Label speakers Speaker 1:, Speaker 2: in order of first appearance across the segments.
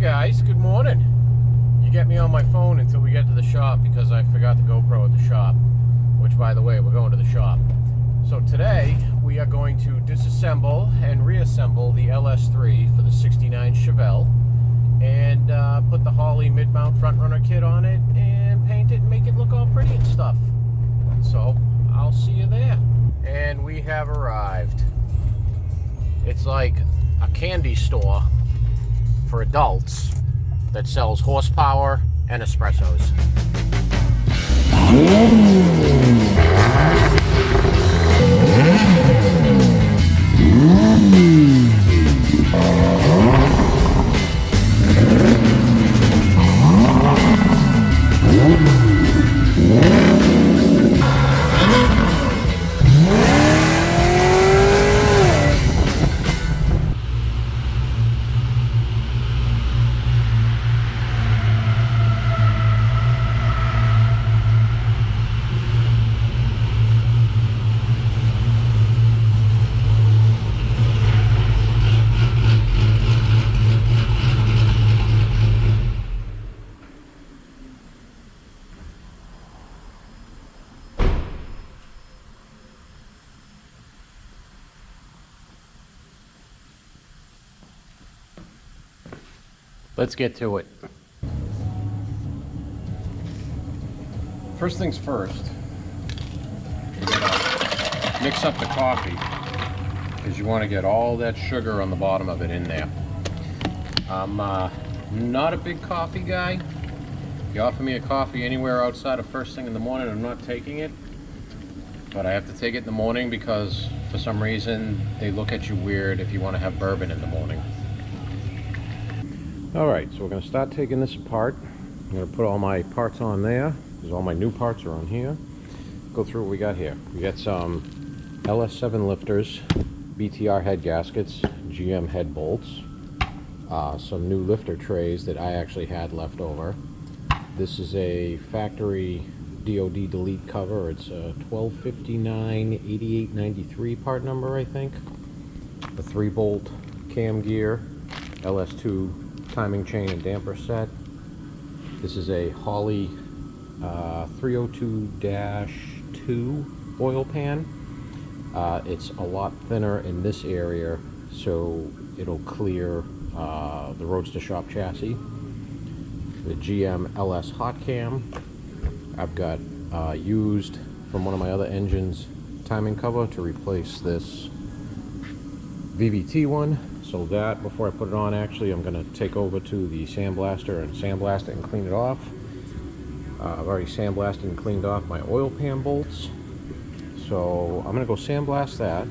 Speaker 1: Guys, good morning. You get me on my phone until we get to the shop because I forgot the GoPro at the shop, which, by the way, we're going to the shop. So today we are going to disassemble and reassemble the LS3 for the '69 Chevelle and put the Holley mid-mount front runner kit on it and paint it and make it look all pretty and stuff. So I'll see you there. And we have arrived. It's like a candy store for adults that sells horsepower and espressos. Let's get to it. First things first, you gotta mix up the coffee because you want to get all that sugar on the bottom of it in there. I'm not a big coffee guy. If you offer me a coffee anywhere outside of first thing in the morning, I'm not taking it. But I have to take it in the morning because for some reason they look at you weird if you want to have bourbon in the morning. Alright, so we're going to start taking this apart. I'm going to put all my parts on there, because all my new parts are on here. Go through what we got here. We got some LS7 lifters, BTR head gaskets, GM head bolts, some new lifter trays that I actually had left over. This is a factory DOD delete cover. It's a 1259-8893 part number, I think. A 3-bolt cam gear, LS2 timing chain and damper set. This is a Holley 302-2 oil pan. It's a lot thinner in this area, so it'll clear the Roadster Shop chassis. The GM LS hot cam. I've got used from one of my other engines timing cover to replace this VVT one. So that, before I put it on, actually, I'm going to take over to the sandblaster and sandblast it and clean it off. I've already sandblasted and cleaned off my oil pan bolts. So I'm going to go sandblast that,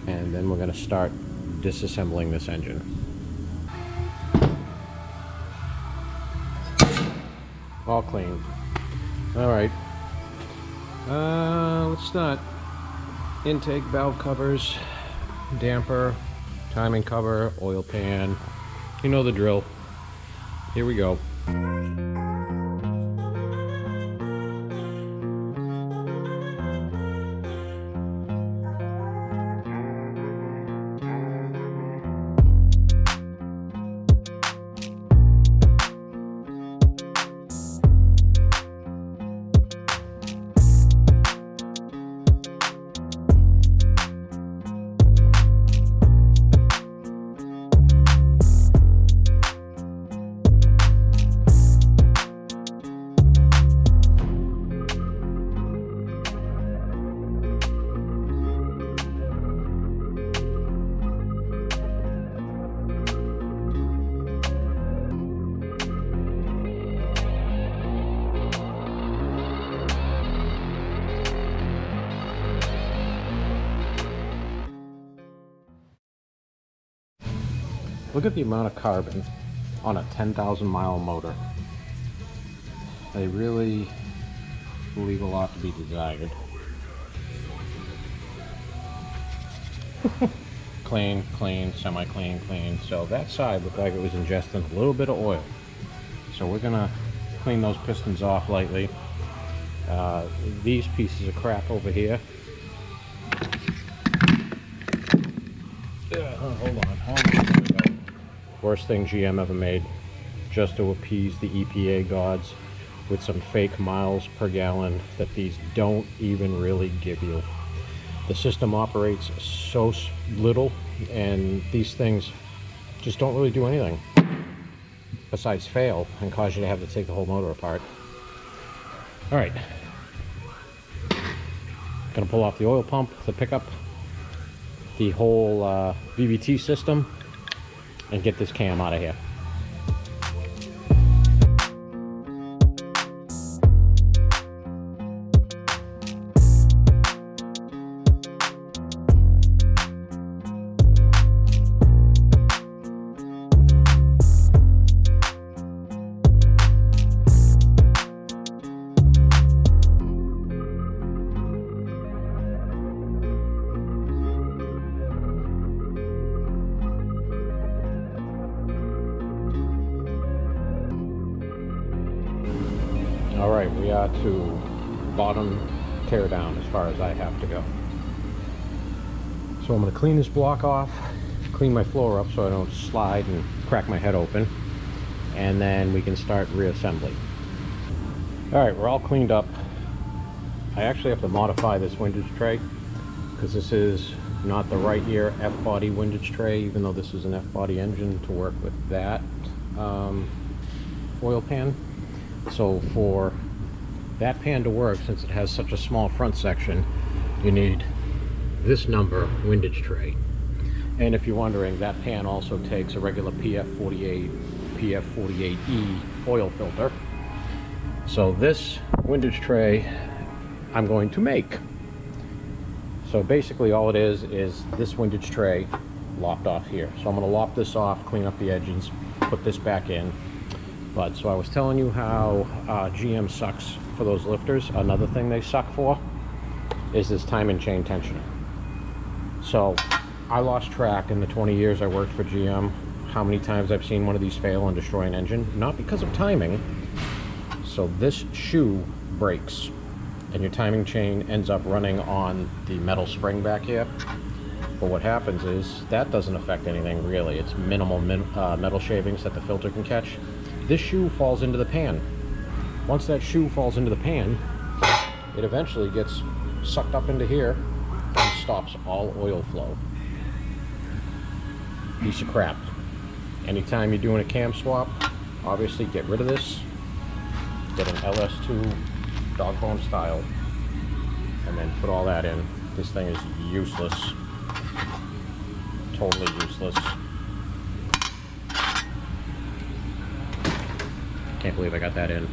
Speaker 1: and then we're going to start disassembling this engine. All clean. Alright. Let's start. Intake valve covers, damper, timing cover, oil pan, you know the drill. Here we go. Look at the amount of carbon on a 10,000 mile motor. They really leave a lot to be desired. Clean, clean, semi-clean, clean. So that side looked like it was ingesting a little bit of oil. So we're gonna clean those pistons off lightly. These pieces of crap over here. Hold on. Worst thing GM ever made. just to appease the EPA gods with some fake miles per gallon that these don't even really give you. The system operates so little, and these things just don't really do anything besides fail and cause you to have to take the whole motor apart. All right, gonna pull off the oil pump, the pickup, the whole VVT system, and get this cam out of here. All right, we are to bottom tear down as far as I have to go. So I'm going to clean this block off, clean my floor up so I don't slide and crack my head open, and then we can start reassembly. All right, we're all cleaned up. I actually have to modify this windage tray because this is not the right year F-body windage tray, even though this is an F-body engine to work with that oil pan. So for that pan to work, since it has such a small front section, you need this number windage tray. And if you're wondering, that pan also takes a regular PF48, PF48E oil filter. So this windage tray I'm going to make. So basically all it is this windage tray lopped off here. So I'm going to lop this off, clean up the edges, put this back in. But so I was telling you how GM sucks for those lifters. Another thing they suck for is this timing chain tensioner. So I lost track in the 20 years I worked for GM how many times I've seen one of these fail and destroy an engine, not because of timing. So this shoe breaks and your timing chain ends up running on the metal spring back here. But what happens is that doesn't affect anything really. It's minimal metal shavings that the filter can catch. This shoe falls into the pan. Once that shoe falls into the pan, it eventually gets sucked up into here and stops all oil flow. Piece of crap. Anytime you're doing a cam swap, obviously get rid of this. Get an LS2 dog bone style and then put all that in. This thing is useless. Totally useless. Can't believe I got that in.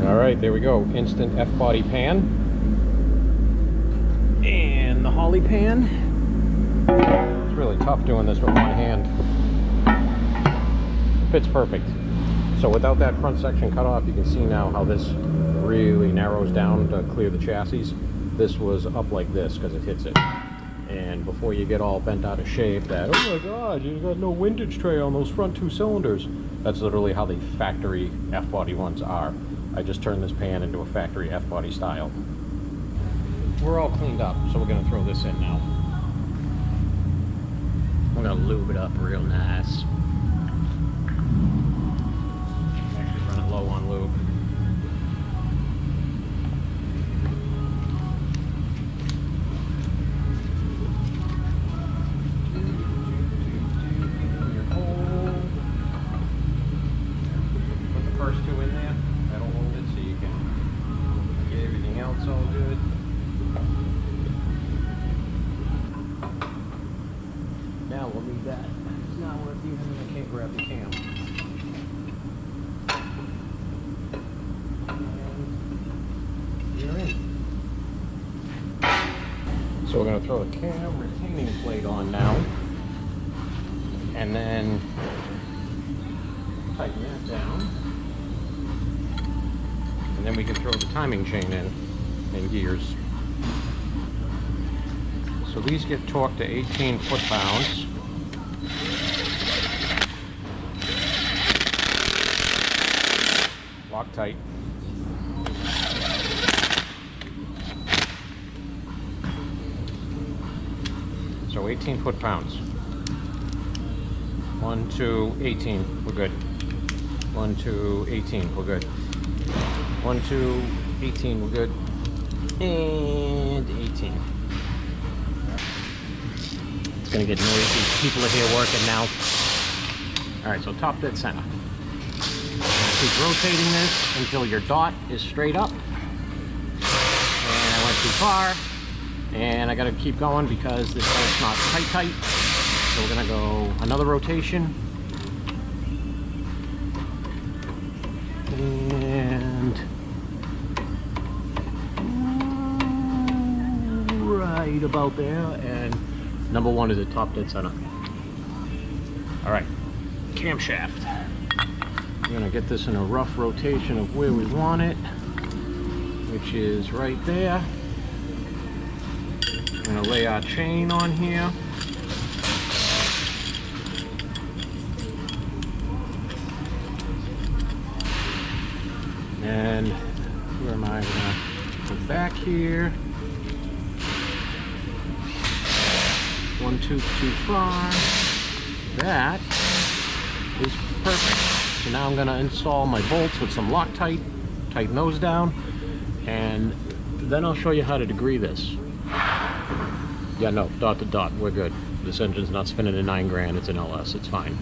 Speaker 1: All right, there we go. Instant F-body pan. And the Holley pan. It's really tough doing this with one hand. Fits perfect. So without that front section cut off, you can see now how this really narrows down to clear the chassis. This was up like this because it hits it. And before you get all bent out of shape that, oh my god, you got no windage tray on those front two cylinders. That's literally how the factory F-body ones are. I just turned this pan into a factory F-body style. We're all cleaned up, so we're going to throw this in now. We're going to lube it up real nice. Actually running low on lube. First two in there, that'll hold it so you can get everything else all good. Now we'll need that. It's not worth using, I can't grab the cam. And you're in. So we're going to throw the cam retaining plate on now. And then tighten that down. And then we can throw the timing chain in gears. So these get torqued to 18 foot-pounds. Lock tight. So 18 foot-pounds. 1, 2, 18. We're good. 1, 2, 18, we're good. 1, 2, 18, we're good. And 18. It's gonna get noisy. People are here working now. All right, so top dead center. Keep rotating this until your dot is straight up. And I went too far. And I gotta keep going because this bolt's not tight. So we're gonna go another rotation. And right about there. And number 1 is at top dead center. All right, camshaft. We're gonna get this in a rough rotation of where we want it, which is right there. We're gonna lay our chain on here. And where am I? We're gonna go back here. 1, 2, too far. That is perfect. So now I'm gonna install my bolts with some Loctite, tighten those down, and then I'll show you how to degree this. Yeah, no, dot to dot, we're good. This engine's not spinning at 9 grand, it's an LS, it's fine.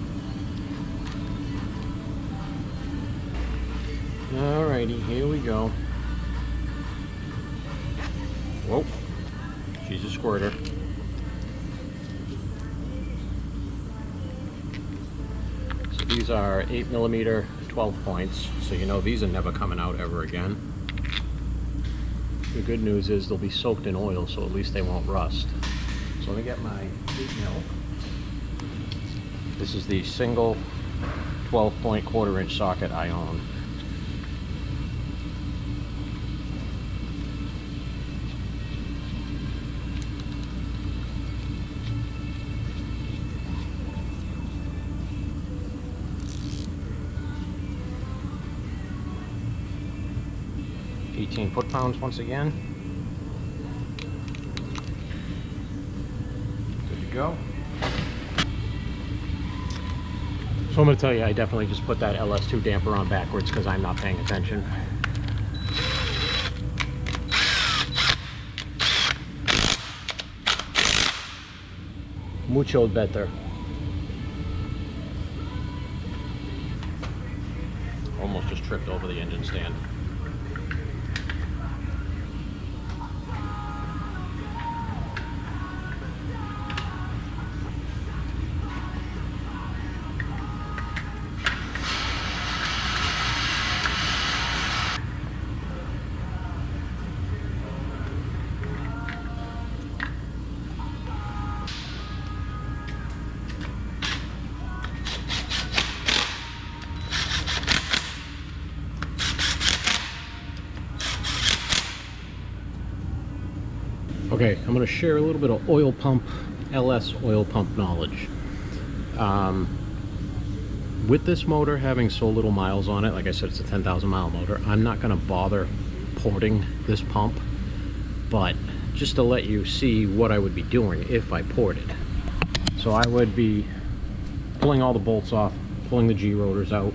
Speaker 1: Alrighty, here we go. Whoa, she's a squirter. So these are 8mm 12 points, so you know these are never coming out ever again. The good news is they'll be soaked in oil, so at least they won't rust. So let me get my 8mm. This is the single 12-point 1/4-inch socket I own. Foot-pounds once again. Good to go. So I'm going to tell you, I definitely just put that LS2 damper on backwards because I'm not paying attention. Mucho better. Almost just tripped over the engine stand. Okay, I'm going to share a little bit of oil pump, LS oil pump knowledge. With this motor having so little miles on it, like I said, it's a 10,000 mile motor, I'm not going to bother porting this pump, but just to let you see what I would be doing if I ported. So I would be pulling all the bolts off, pulling the G rotors out,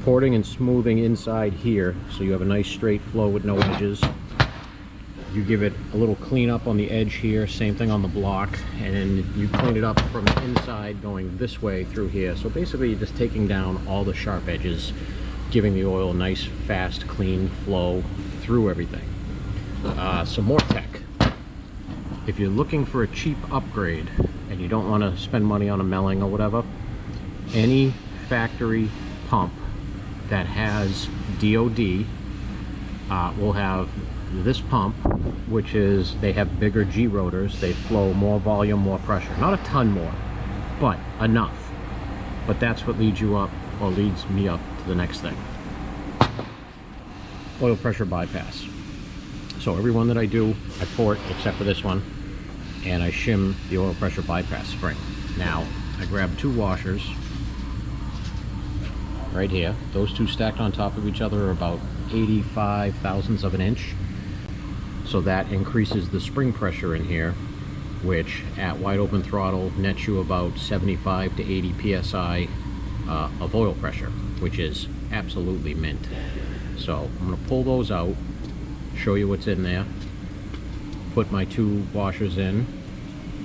Speaker 1: porting and smoothing inside here so you have a nice straight flow with no edges. You give it a little cleanup on the edge here, same thing on the block, and then you clean it up from the inside going this way through here. So basically you're just taking down all the sharp edges, giving the oil a nice, fast, clean flow through everything. Some more tech. If you're looking for a cheap upgrade and you don't want to spend money on a melling or whatever, any factory pump that has DOD will have this pump, which is, they have bigger G rotors, they flow more volume, more pressure, not a ton more, but enough. But that's what leads you up, or leads me up to the next thing. Oil pressure bypass. So every one that I do, I port except for this one, and I shim the oil pressure bypass spring. Now I grab 2 washers right here. Those 2 stacked on top of each other are about 85 thousandths of an inch. So that increases the spring pressure in here, which at wide open throttle nets you about 75 to 80 psi of oil pressure, which is absolutely mint. So I'm going to pull those out, show you what's in there, put my 2 washers in,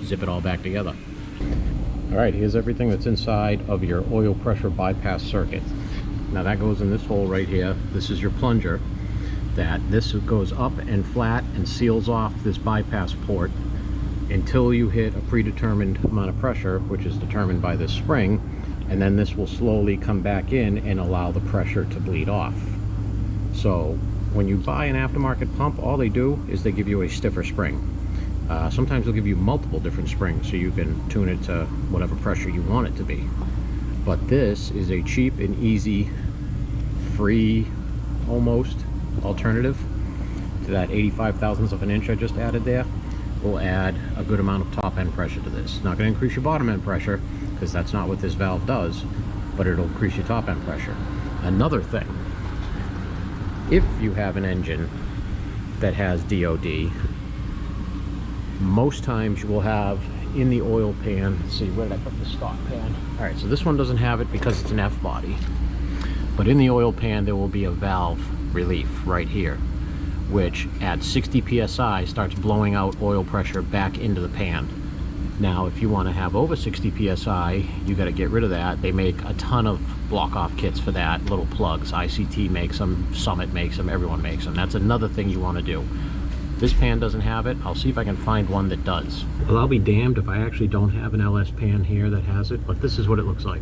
Speaker 1: zip it all back together. Alright, here's everything that's inside of your oil pressure bypass circuit. Now that goes in this hole right here. This is your plunger. This goes up and flat and seals off this bypass port until you hit a predetermined amount of pressure, which is determined by this spring, and then this will slowly come back in and allow the pressure to bleed off. So when you buy an aftermarket pump, all they do is they give you a stiffer spring. Sometimes they'll give you multiple different springs so you can tune it to whatever pressure you want it to be. But this is a cheap and easy, free, almost alternative to that 85 thousandths of an inch I just added there. We'll add a good amount of top end pressure to this. Not going to increase your bottom end pressure, because that's not what this valve does, but it'll increase your top end pressure. Another thing, if you have an engine that has DOD, most times you will have in the oil pan, let's see, where did I put the stock pan? All right, so this one doesn't have it because it's an F body, but in the oil pan there will be a valve relief right here, which at 60 psi starts blowing out oil pressure back into the pan. Now if you want to have over 60 psi, you got to get rid of that. They make a ton of block off kits for that, little plugs. ICT makes them, Summit makes them, everyone makes them. That's another thing you want to do. This pan doesn't have it. I'll see if I can find one that does. Well, I'll be damned if I actually don't have an LS pan here that has it, but this is what it looks like.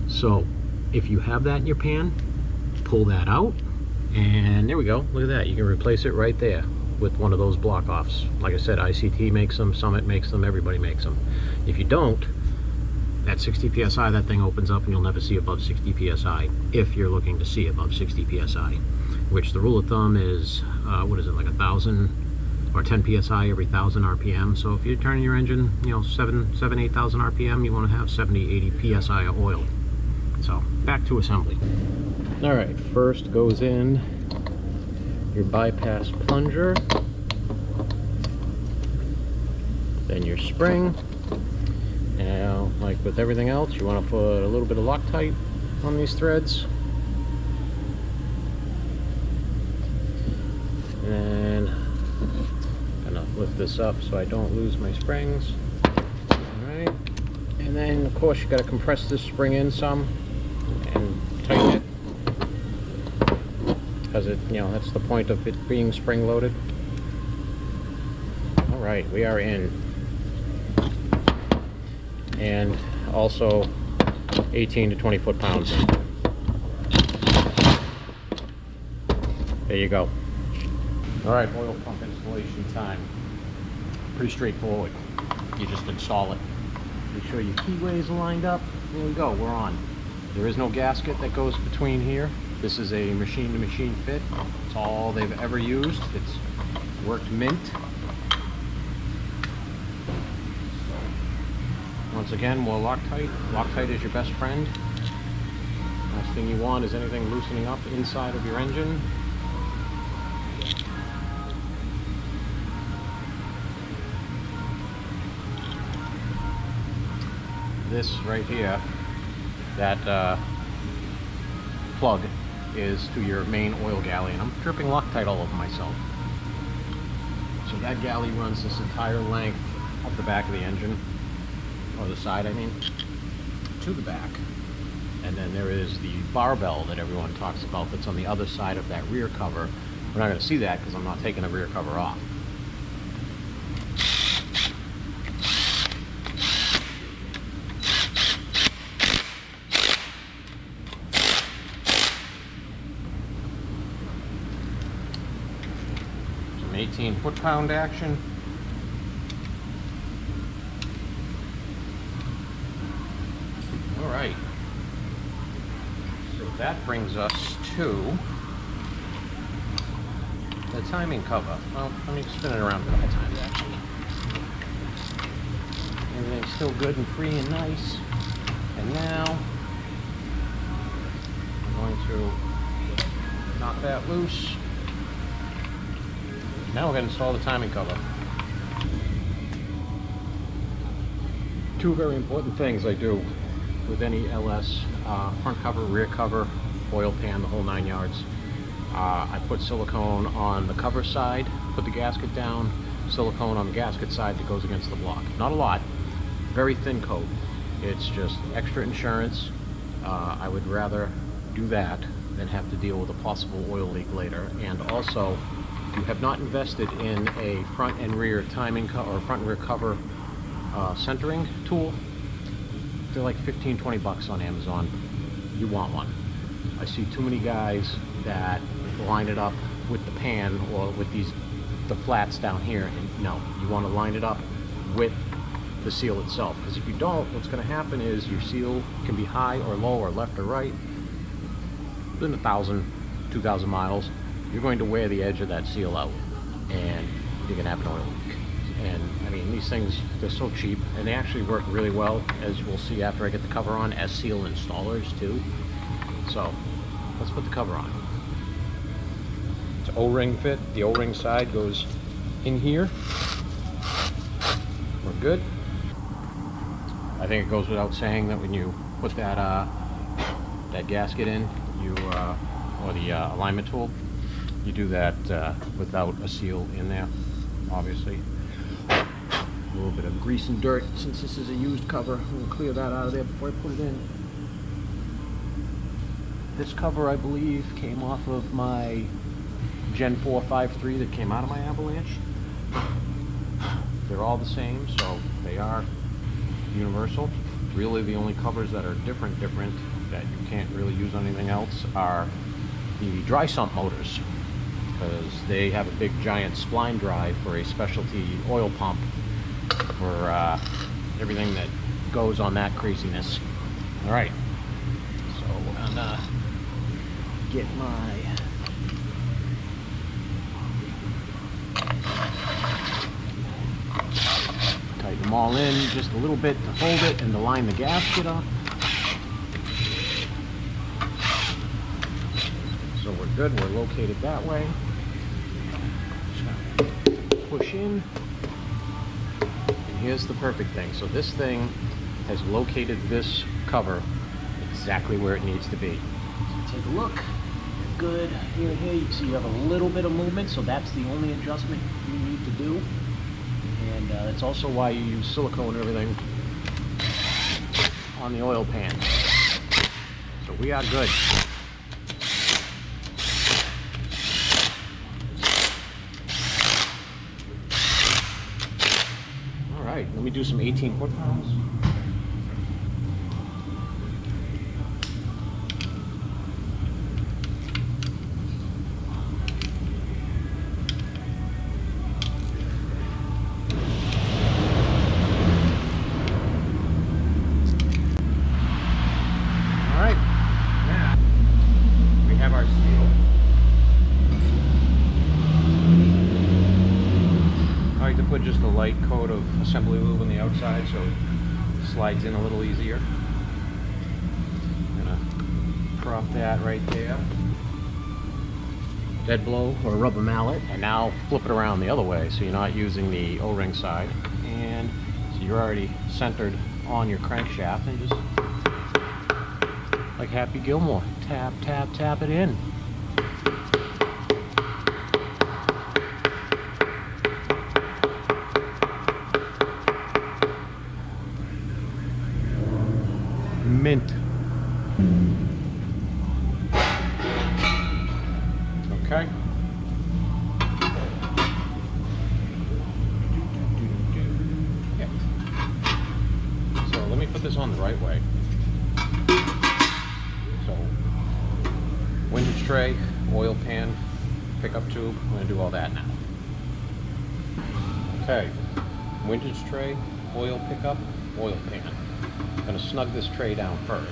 Speaker 1: So if you have that in your pan, pull that out, and there we go. Look at that. You can replace it right there with one of those block offs. Like I said, ICT makes them, Summit makes them, everybody makes them. If you don't, at 60 psi that thing opens up and you'll never see above 60 psi if you're looking to see above 60 psi, which the rule of thumb is what is it, like 1,000 or 10 psi every 1,000 rpm. So if you're turning your engine, you know, 8,000 rpm, you want to have 70, 80 psi of oil. So back to assembly. All right, first goes in your bypass plunger, then your spring. Now, like with everything else, you want to put a little bit of Loctite on these threads. And I'm gonna lift this up so I don't lose my springs. Alright. And then of course you gotta compress this spring in some and tighten it, because it, you know, that's the point of it being spring loaded. Alright, we are in. And also 18 to 20 foot-pounds. There you go. Alright, oil pump installation time. Pretty straightforward. You just install it. Make sure your keyways are lined up. There we go, we're on. There is no gasket that goes between here. This is a machine-to-machine fit. It's all they've ever used. It's worked mint. Once again, more Loctite. Loctite is your best friend. Last thing you want is anything loosening up inside of your engine. This right here, that plug is to your main oil galley, and I'm dripping Loctite all over myself. So that galley runs this entire length up the back of the engine, or the side I mean, to the back. And then there is the barbell that everyone talks about that's on the other side of that rear cover. We're not going to see that because I'm not taking the rear cover off. Some 18 foot-pound action. Alright, so that brings us to the timing cover. Well, let me spin it around a couple times actually. Everything's still good and free and nice. And now I'm going to knock that loose. Now we're going to install the timing cover. Two very important things I do with any LS front cover, rear cover, oil pan, the whole 9 yards. I put silicone on the cover side, put the gasket down, silicone on the gasket side that goes against the block. Not a lot, very thin coat. It's just extra insurance. I would rather do that than have to deal with a possible oil leak later. And also, if you have not invested in a front and rear timing or front and rear cover centering tool, they're like 15-20 bucks on Amazon. You want one. I see too many guys that line it up with the pan or with the flats down here, and no, you want to line it up with the seal itself, because if you don't, what's going to happen is your seal can be high or low or left or right. Within 1,000, 2,000 miles, you're going to wear the edge of that seal out, and you're going to have an oil leak. And I mean, these things, they're so cheap, and they actually work really well, as we'll see after I get the cover on, as seal installers too. So let's put the cover on. It's O-ring fit. The O-ring side goes in here. We're good. I think it goes without saying that when you put that that gasket in, or the alignment tool, you do that without a seal in there, obviously. A little bit of grease and dirt, since this is a used cover. I'm going to clear that out of there before I put it in. This cover, I believe, came off of my Gen 4 5.3 that came out of my Avalanche. They're all the same, so they are universal. Really, the only covers that are different that you can't really use on anything else are the dry sump motors, because they have a big giant spline drive for a specialty oil pump for everything that goes on that craziness. All right, so we're gonna get my tighten them all in just a little bit to hold it and to line the gasket up. So we're good, we're located that way. Just gonna push in. And here's the perfect thing. So this thing has located this cover exactly where it needs to be. So take a look. Good. Here, you can see you have a little bit of movement, so that's the only adjustment you need to do. And that's also why you use silicone and everything on the oil pan. So we are good. All right, let me do some 18 foot-pounds. Put just a light coat of assembly lube on the outside so it slides in a little easier. I'm gonna prop that right there. Dead blow or a rubber mallet, and now flip it around the other way so you're not using the O-ring side. And so you're already centered on your crankshaft, and just like Happy Gilmore, tap, tap, tap it in. Mint. Okay. Yeah. So let me put this on the right way. So windage tray, oil pan, pickup tube. I'm going to do all that now. Okay. Windage tray, oil pickup, oil pan. I'm going to snug this tray down first.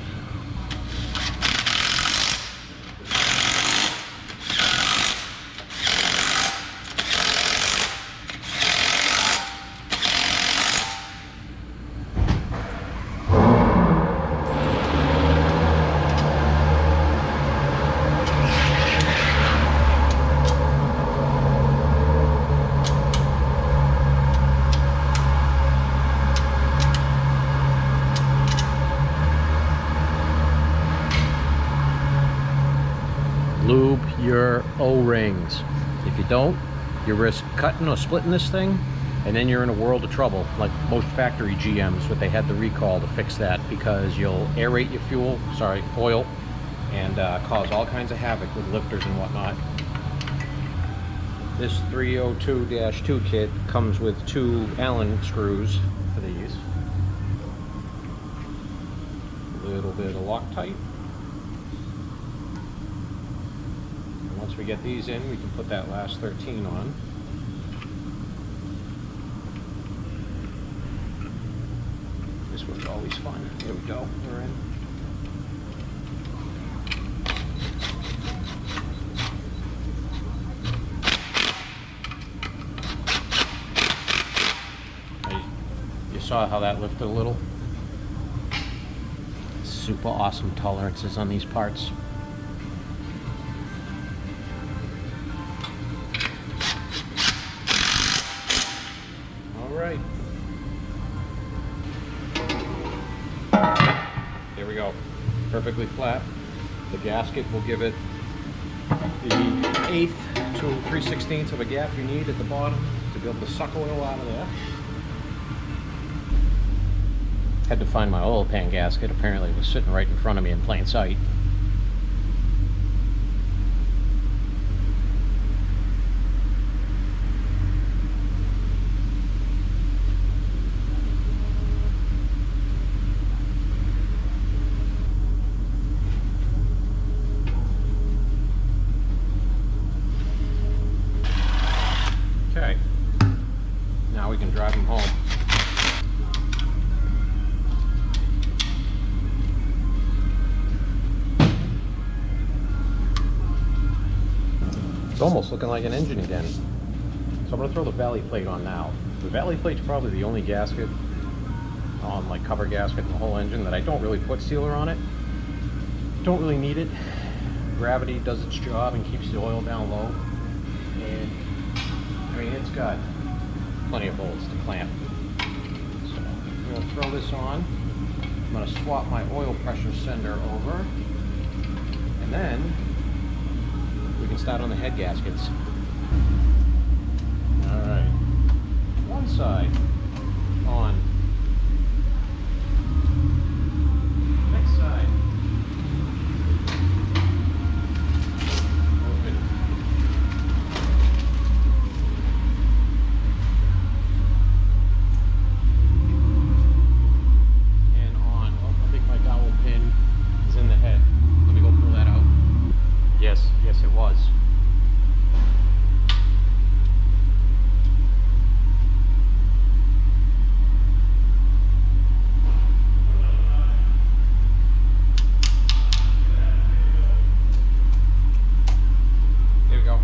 Speaker 1: lube your O-rings. If you don't, you risk cutting or splitting this thing, and then you're in a world of trouble. Like most factory GMs, but they had the recall to fix that, because you'll aerate your oil, and cause all kinds of havoc with lifters and whatnot. This 302-2 kit comes with 2 Allen screws for these. A little bit of Loctite. And once we get these in, we can put that last 13 on. This was always fun. There we go. We're in. Saw how that lifted a little. Super awesome tolerances on these parts. All right. There we go. Perfectly flat. The gasket will give it the 1/8 to 3/16 of a gap you need at the bottom to be able to suck oil out of there. Had to find my oil pan gasket. Apparently it was sitting right in front of me in plain sight. Okay, now we can drive them home. It's almost looking like an engine again. So I'm going to throw the valley plate on now. The valley plate's probably the only gasket on, like, cover gasket in the whole engine that I don't really put sealer on it. Don't really need it. Gravity does its job and keeps the oil down low. And I mean, it's got plenty of bolts to clamp. So I'm going to throw this on. I'm going to swap my oil pressure sender over. And then we can start on the head gaskets. All right, one side on. Next side. Open. And on. Oh, I think my dowel pin is in the head. Let me go pull that out. Yes, it was. There we go.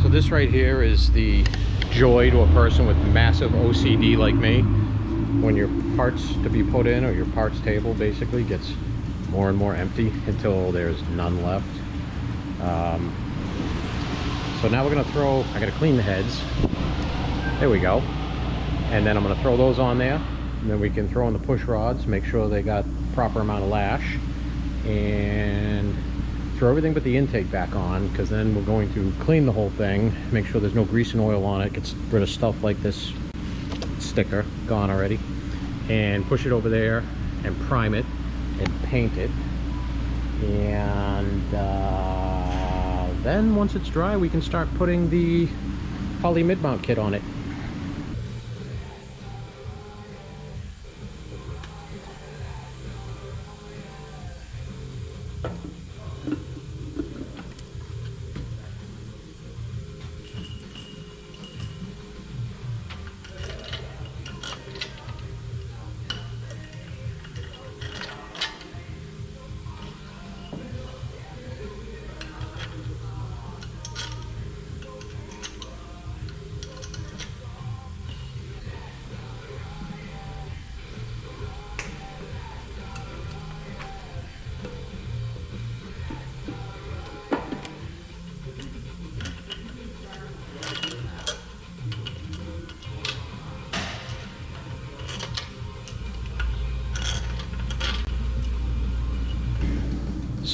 Speaker 1: So this right here is the joy to a person with massive OCD like me. When your parts to be put in, or your parts table basically gets more and more empty until there's none left. So now we're gonna throw, I gotta clean the heads. There we go. And then I'm gonna throw those on there. And then we can throw in the push rods, make sure they got proper amount of lash. And throw everything but the intake back on, because then we're going to clean the whole thing, make sure there's no grease and oil on it, gets rid of stuff like this sticker, gone already, and push it over there and prime it and paint it. And then once it's dry, we can start putting the Holley mid-mount kit on it.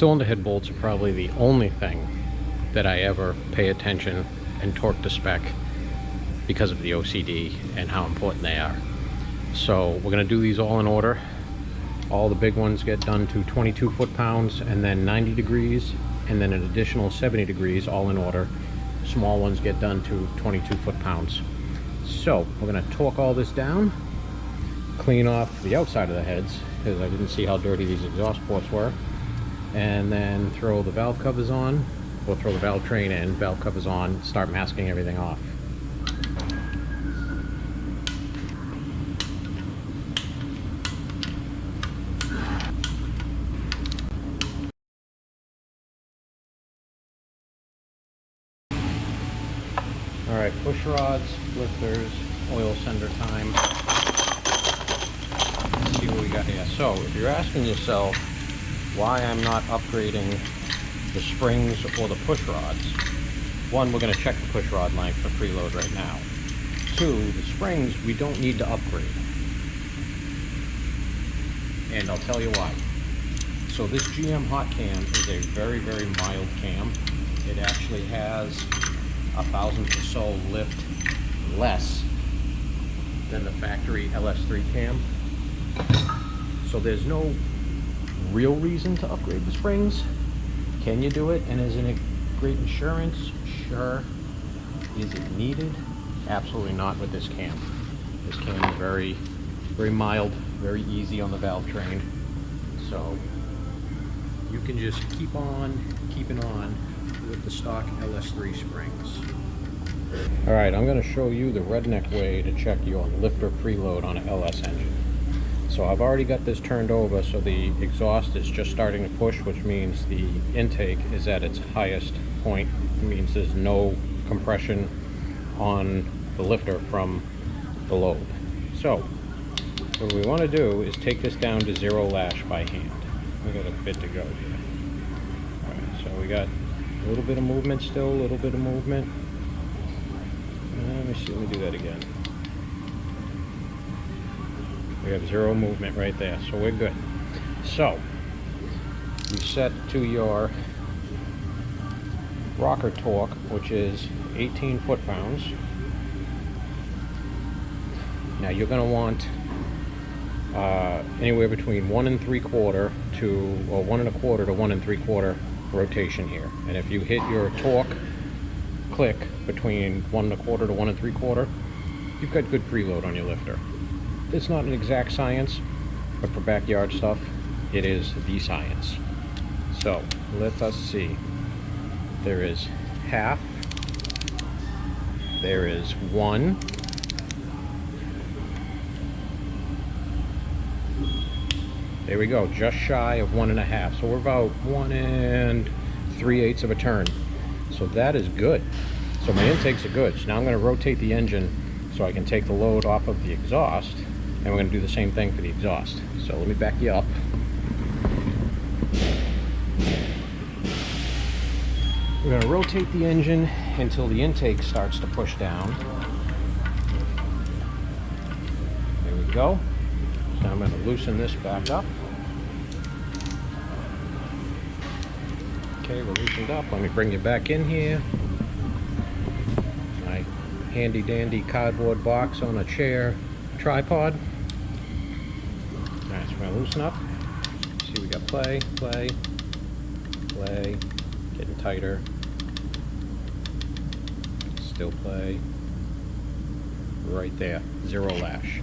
Speaker 1: cylinder head bolts are probably the only thing that I ever pay attention and torque to spec because of the OCD and how important they are. So we're going to do these all in order. All the big ones get done to 22 foot-pounds and then 90 degrees and then an additional 70 degrees, all in order. Small ones get done to 22 foot-pounds. So we're going to torque all this down, clean off the outside of the heads because I didn't see how dirty these exhaust ports were, and then throw the valve covers on, or throw the valve train in, valve covers on, start masking everything off. Alright, push rods, lifters, oil sender time. Let's see what we got here. So, if you're asking yourself why I'm not upgrading the springs or the push rods, one, we're going to check the push rod length for preload right now. Two, the springs we don't need to upgrade. And I'll tell you why. So this GM hot cam is a very, very mild cam. It actually has 1,000th or so lift less than the factory LS3 cam. So there's no real reason to upgrade the springs. Can you do it? And isn't it great insurance? Sure. Is it needed? Absolutely not with this cam. This cam is very, very mild, very easy on the valve train. So you can just keep on keeping on with the stock LS3 springs. Alright, I'm going to show you the redneck way to check your lifter preload on an LS engine. So I've already got this turned over, so the exhaust is just starting to push, which means the intake is at its highest point. It means there's no compression on the lifter from the load. So what we want to do is take this down to 0 lash by hand. We got a bit to go here. Alright, so we got a little bit of movement still, a little bit of movement. Let me see, let me do that again. We have 0 movement right there, so we're good. So, you set to your rocker torque, which is 18 foot-pounds. Now you're going to want anywhere between 1 3/4 to, or 1 1/4 to 1 3/4 rotation here. And if you hit your torque click between 1 1/4 to 1 3/4, you've got good preload on your lifter. It's not an exact science, but for backyard stuff, it is the science. So let us see. There is half. There is 1. There we go, just shy of 1 1/2. So we're about 1 3/8 of a turn. So that is good. So my intakes are good. So now I'm going to rotate the engine so I can take the load off of the exhaust, and we're going to do the same thing for the exhaust. So let me back you up. We're going to rotate the engine until the intake starts to push down. There we go. So I'm going to loosen this back up. Okay, we're loosened up. Let me bring you back in here. My handy dandy cardboard box on a chair tripod. Alright, so we're going to loosen up. See, we got play, play, play, getting tighter. Still play. Right there, 0 lash.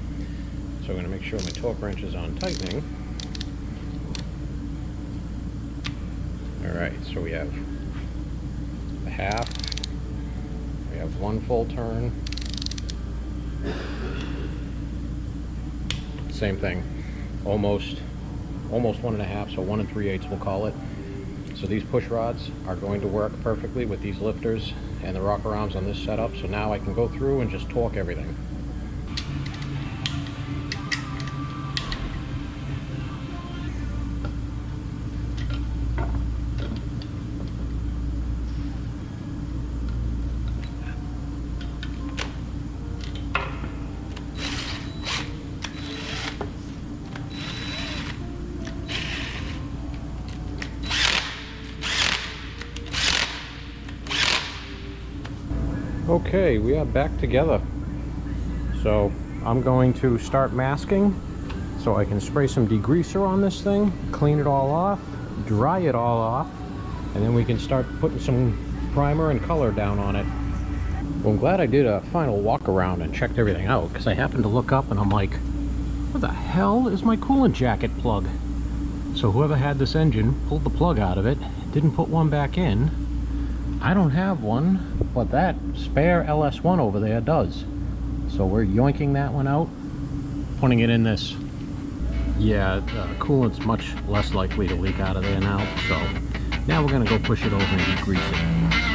Speaker 1: So I'm going to make sure my torque wrench is on tightening. Alright, so we have a half, we have 1 full turn, same thing, almost 1 1/2, so 1 3/8 we'll call it. So these push rods are going to work perfectly with these lifters and the rocker arms on this setup, so now I can go through and just torque everything. Okay, we are back together. So I'm going to start masking so I can spray some degreaser on this thing, clean it all off, dry it all off, and then we can start putting some primer and color down on it. Well, I'm glad I did a final walk around and checked everything out, because I happened to look up and I'm like, what the hell is my coolant jacket plug? So whoever had this engine pulled the plug out of it, didn't put one back in. I don't have one, but that spare LS1 over there does. So we're yoinking that one out, putting it in this. Yeah, coolant's much less likely to leak out of there now, so now we're gonna go push it over and degrease it.